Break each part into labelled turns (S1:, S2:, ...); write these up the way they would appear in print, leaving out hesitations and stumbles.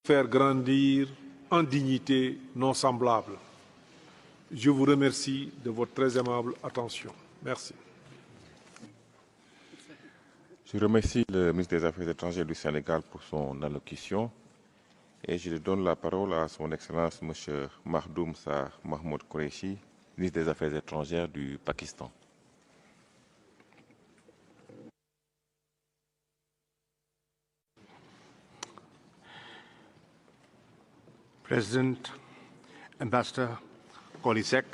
S1: faire grandir en dignité non semblable. Je vous remercie de votre très aimable attention. Merci.
S2: Je remercie le ministre des Affaires étrangères du Sénégal pour son allocution et je donne la parole à son Excellence M. Mahmoud Mahmoud Qurashi, ministre des Affaires étrangères du Pakistan.
S3: President, Ambassador Kolisek,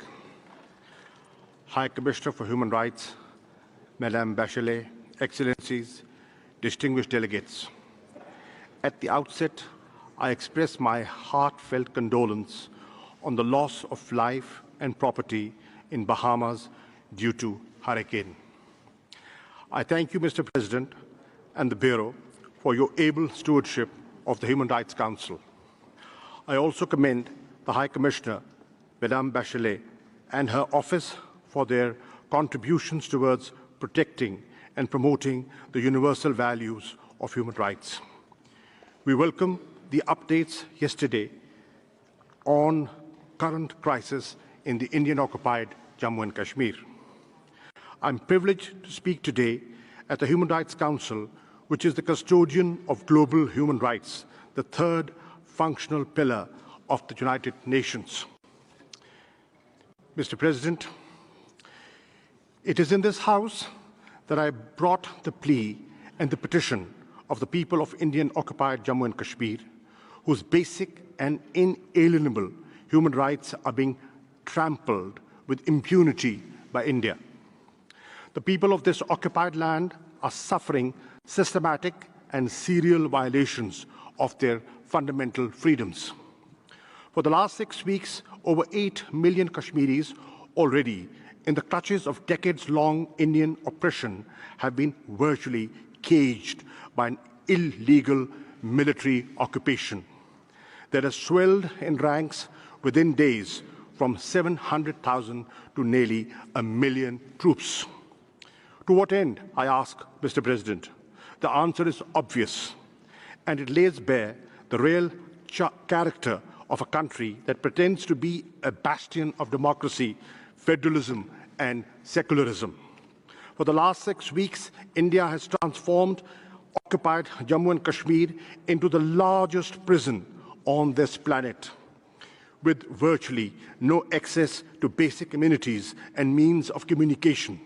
S3: High Commissioner for Human Rights, Madame Bachelet, Excellencies, distinguished delegates. At the outset, I express my heartfelt condolence on the loss of life and property in Bahamas due to hurricane. I thank you, Mr. President, and the Bureau for your able stewardship of the Human Rights Council. I also commend the High Commissioner, Madame Bachelet, and her office for their contributions towards protecting and promoting the universal values of human rights. We welcome the updates yesterday on current crisis in the Indian-occupied Jammu and Kashmir. I'm privileged to speak today at the Human Rights Council, which is the custodian of global human rights, the third functional pillar of the United Nations. Mr. President, it is in this House that I brought the plea and the petition of the people of Indian-occupied Jammu and Kashmir, whose basic and inalienable human rights are being trampled with impunity by India. The people of this occupied land are suffering systematic and serial violations of their fundamental freedoms. For the last 6 weeks, over 8 million Kashmiris, already in the clutches of decades-long Indian oppression, have been virtually caged by an illegal military occupation that has swelled in ranks within days from 700,000 to nearly 1 million troops. To what end, I ask, Mr. President? The answer is obvious, and it lays bare the real character of a country that pretends to be a bastion of democracy, federalism, and secularism. For the last 6 weeks, India has transformed occupied Jammu and Kashmir into the largest prison on this planet, with virtually no access to basic amenities and means of communication.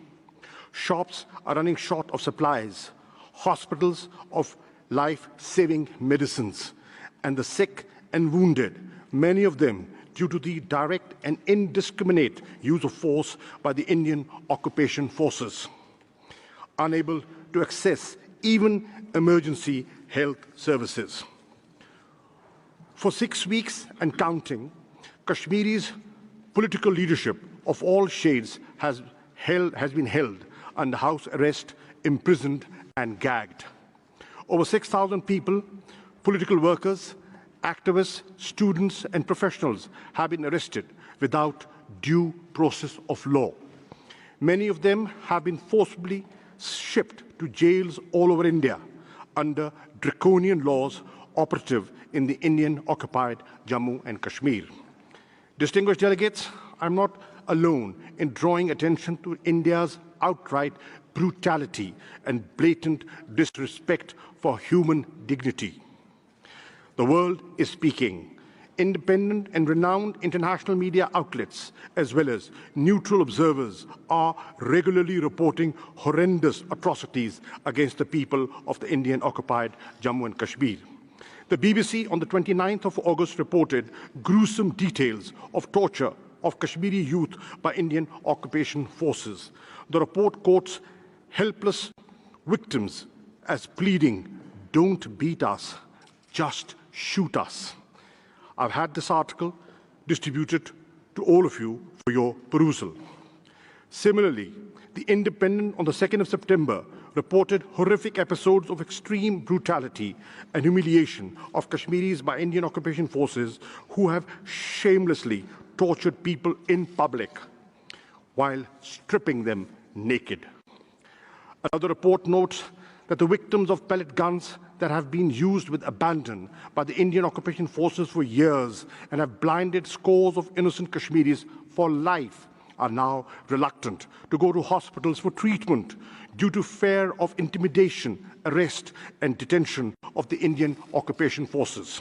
S3: Shops are running short of supplies, hospitals of life-saving medicines, and the sick and wounded, many of them due to the direct and indiscriminate use of force by the Indian occupation forces, unable to access even emergency health services. For 6 weeks and counting, Kashmiri's political leadership of all shades has been held under house arrest, imprisoned, and gagged. Over 6,000 people, political workers, activists, students, and professionals have been arrested without due process of law. Many of them have been forcibly shipped to jails all over India under draconian laws operative in the Indian-occupied Jammu and Kashmir. Distinguished delegates, I'm not alone in drawing attention to India's outright brutality and blatant disrespect for human dignity. The world is speaking. Independent and renowned international media outlets, as well as neutral observers, are regularly reporting horrendous atrocities against the people of the Indian-occupied Jammu and Kashmir. The BBC on the 29th of August reported gruesome details of torture of Kashmiri youth by Indian occupation forces. The report quotes helpless victims as pleading, "Don't beat us, just shoot us." I've had this article distributed to all of you for your perusal. Similarly, The Independent on the 2nd of September reported horrific episodes of extreme brutality and humiliation of Kashmiris by Indian occupation forces who have shamelessly tortured people in public while stripping them naked. Another report notes that the victims of pellet guns, that have been used with abandon by the Indian occupation forces for years and have blinded scores of innocent Kashmiris for life are now reluctant to go to hospitals for treatment due to fear of intimidation, arrest, and detention of the Indian occupation forces.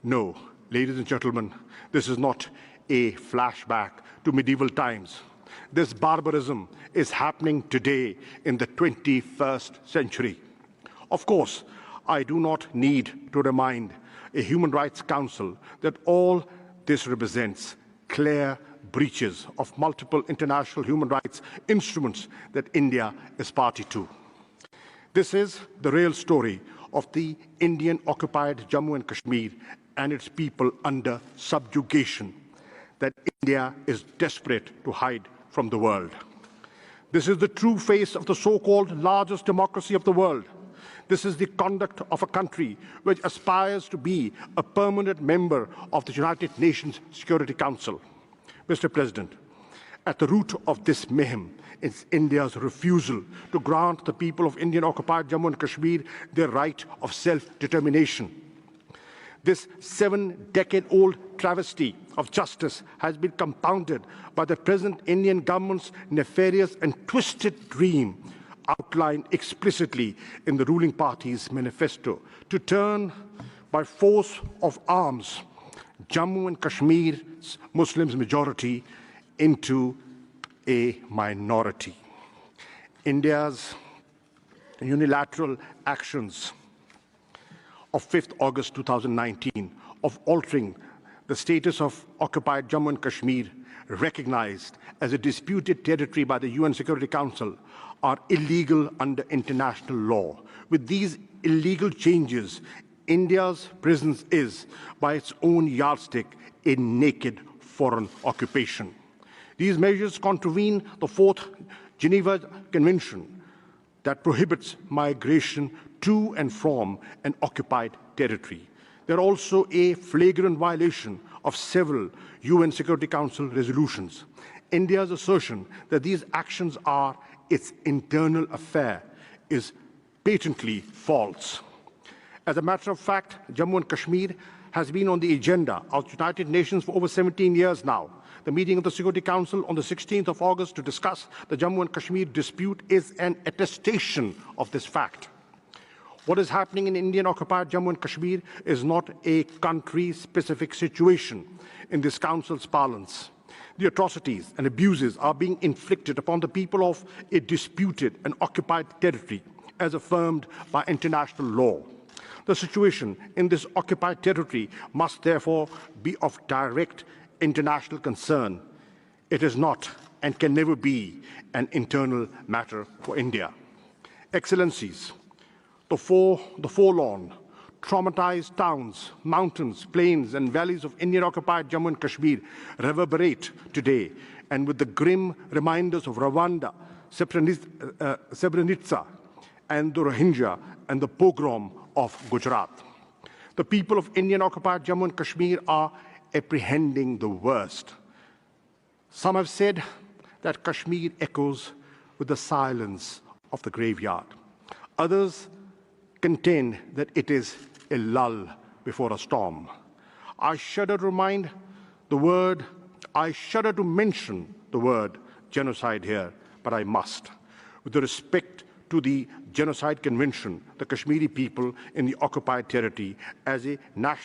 S3: No, ladies and gentlemen, this is not a flashback to medieval times. This barbarism is happening today in the 21st century. Of course, I do not need to remind a Human Rights Council that all this represents clear breaches of multiple international human rights instruments that India is party to. This is the real story of the Indian-occupied Jammu and Kashmir and its people under subjugation that India is desperate to hide from the world. This is the true face of the so-called largest democracy of the world. This is the conduct of a country which aspires to be a permanent member of the United Nations Security Council. Mr. President, at the root of this mayhem is India's refusal to grant the people of Indian-occupied Jammu and Kashmir their right of self-determination. This 7-decade-old travesty of justice has been compounded by the present Indian government's nefarious and twisted dream outlined explicitly in the ruling party's manifesto to turn by force of arms Jammu and Kashmir's Muslims majority into a minority. India's unilateral actions of 5th August 2019 of altering the status of occupied Jammu and Kashmir, recognized as a disputed territory by the UN Security Council, are illegal under international law. With these illegal changes, India's presence is, by its own yardstick, a naked foreign occupation. These measures contravene the 4th Geneva Convention that prohibits migration to and from an occupied territory. They're also a flagrant violation of several UN Security Council resolutions. India's assertion that these actions are its internal affair is patently false. As a matter of fact, Jammu and Kashmir has been on the agenda of the United Nations for over 17 years now. The meeting of the Security Council on the 16th of August to discuss the Jammu and Kashmir dispute is an attestation of this fact. What is happening in Indian-occupied Jammu and Kashmir is not a country-specific situation in this Council's parlance. The atrocities and abuses are being inflicted upon the people of a disputed and occupied territory as affirmed by international law. The situation in this occupied territory must therefore be of direct international concern. It is not and can never be an internal matter for India. Excellencies, the forlorn, traumatized towns, mountains, plains, and valleys of Indian-occupied Jammu and Kashmir reverberate today, and with the grim reminders of Rwanda, Srebrenica, and the Rohingya, and the pogrom of Gujarat. The people of Indian-occupied Jammu and Kashmir are apprehending the worst. Some have said that Kashmir echoes with the silence of the graveyard. Others contend that it is a lull before a storm. I shudder to mention the word genocide here, but I must. With the respect to the Genocide Convention, the Kashmiri people in the occupied territory as a national